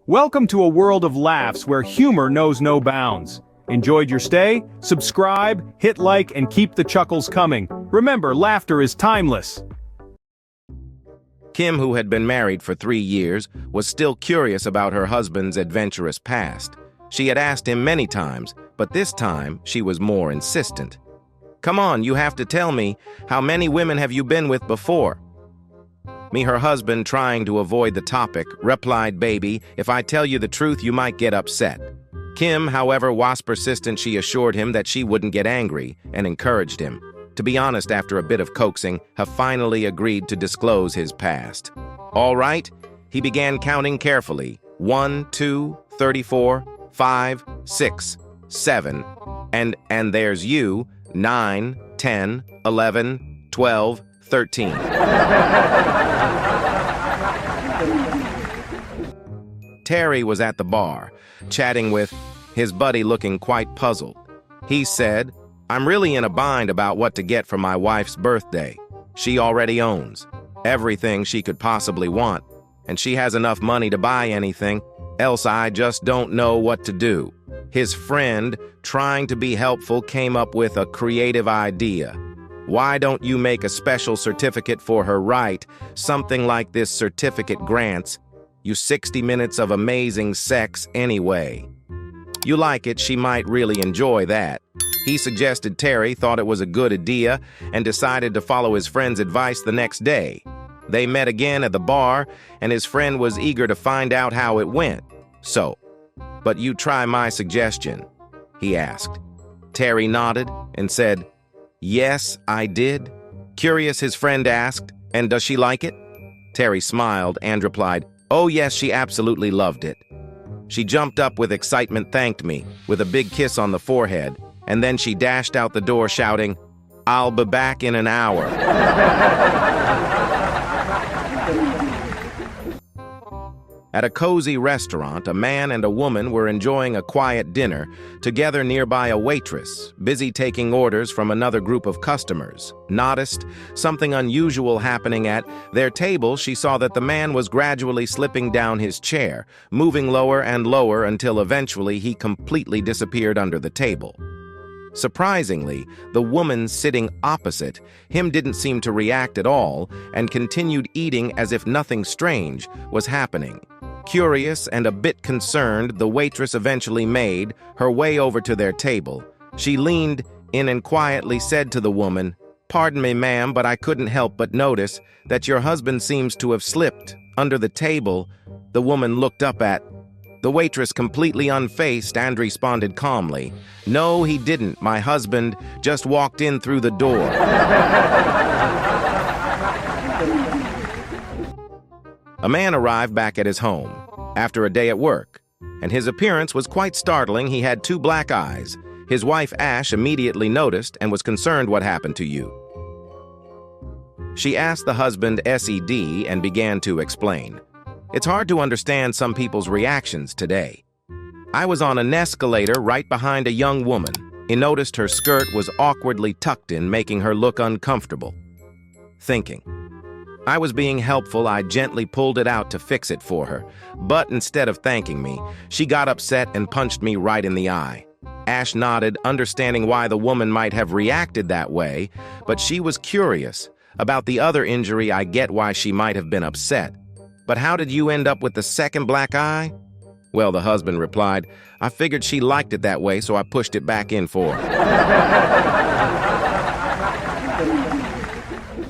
Welcome to a world of laughs where humor knows no bounds. Enjoyed your stay? Subscribe, hit like, and keep the chuckles coming. Remember, laughter is timeless. Kim, who had been married for 3 years, was still curious about her husband's adventurous past. She had asked him many times, but this time she was more insistent. "Come on, you have to tell me, how many women have you been with before?" Her husband, trying to avoid the topic, replied, "Baby, if I tell you the truth, you might get upset." Kim, however, was persistent. She assured him that she wouldn't get angry and encouraged him. To be honest, after a bit of coaxing, he finally agreed to disclose his past. All right, he began counting carefully. 1, 2, 34, 5, 6, 7, and there's you, 9, 10, 11, 12, 13. Terry was at the bar, chatting with his buddy, looking quite puzzled. He said, "I'm really in a bind about what to get for my wife's birthday. She already owns everything she could possibly want, and she has enough money to buy anything, else I just don't know what to do." His friend, trying to be helpful, came up with a creative idea. "Why don't you make a special certificate for her, right? Something like this certificate grants you 60 minutes of amazing sex anyway. You like it, she might really enjoy that." He suggested. Terry thought it was a good idea and decided to follow his friend's advice the next day. They met again at the bar, and his friend was eager to find out how it went. "So, but you try my suggestion?" he asked. Terry nodded and said, "Yes, I did." Curious, his friend asked, "And does she like it?" Terry smiled and replied, "Oh yes, she absolutely loved it. She jumped up with excitement, thanked me with a big kiss on the forehead, and then she dashed out the door shouting, 'I'll be back in an hour.'" At a cozy restaurant, a man and a woman were enjoying a quiet dinner, together nearby a waitress, busy taking orders from another group of customers. Noticed something unusual happening at their table. She saw that the man was gradually slipping down his chair, moving lower and lower until eventually he completely disappeared under the table. Surprisingly, the woman sitting opposite him didn't seem to react at all and continued eating as if nothing strange was happening. Curious and a bit concerned, the waitress eventually made her way over to their table. She leaned in and quietly said to the woman, "Pardon me, ma'am, but I couldn't help but notice that your husband seems to have slipped under the table." The woman looked up at the waitress, completely unfazed, and responded calmly, "No, he didn't. My husband just walked in through the door." A man arrived back at his home after a day at work, and his appearance was quite startling. He had 2 black eyes. His wife, Ash, immediately noticed and was concerned. "What happened to you?" She asked the husband SED and began to explain. "It's hard to understand some people's reactions today. I was on an escalator right behind a young woman. I noticed her skirt was awkwardly tucked in, making her look uncomfortable. Thinking I was being helpful, I gently pulled it out to fix it for her. But instead of thanking me, she got upset and punched me right in the eye." Ash nodded, understanding why the woman might have reacted that way, but she was curious about the other injury. "I get why she might have been upset. But how did you end up with the second black eye?" "Well," the husband replied, "I figured she liked it that way, so I pushed it back in for her."